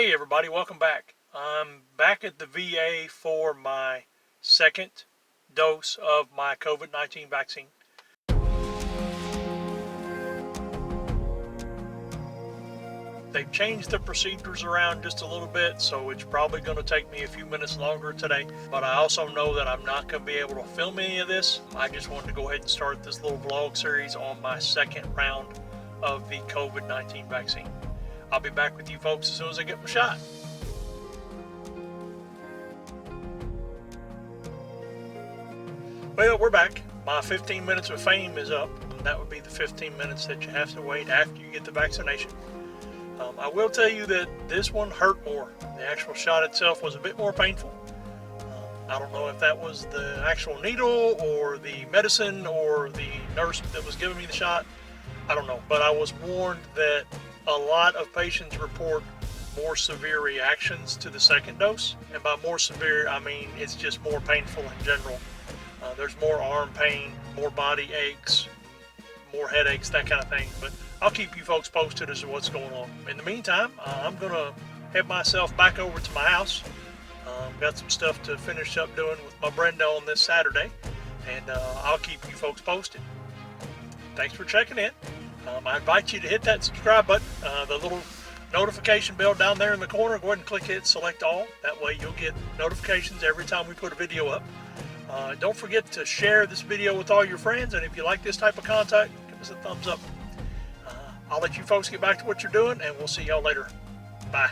Hey everybody, welcome back. I'm back at the VA for my second dose of my COVID-19 vaccine. They've changed the procedures around just a little bit, so it's probably going to take me a few minutes longer today. But I also know that I'm not going to be able to film any of this. I just wanted to go ahead and start this little vlog series on my second round of the COVID-19 vaccine. I'll be back with you folks as soon as I get my shot. Well, we're back. My 15 minutes of fame is up. That would be the 15 minutes that you have to wait after you get the vaccination. I will tell you that this one hurt more. The actual shot itself was a bit more painful. I don't know if that was the actual needle or the medicine or the nurse that was giving me the shot. I don't know, but I was warned that a lot of patients report more severe reactions to the second dose. And by more severe, I mean it's just more painful in general. There's more arm pain, more body aches, more headaches, that kind of thing. But I'll keep you folks posted as to what's going on. In the meantime, I'm going to head myself back over to my house. Got some stuff to finish up doing with my Brenda on this Saturday. And I'll keep you folks posted. Thanks for checking in. I invite you to hit that subscribe button, the little notification bell down there in the corner. Go ahead and click it, select all. That way you'll get notifications every time we put a video up. Don't forget to share this video with all your friends, and if you like this type of content, give us a thumbs up. I'll let you folks get back to what you're doing, and we'll see y'all later. Bye.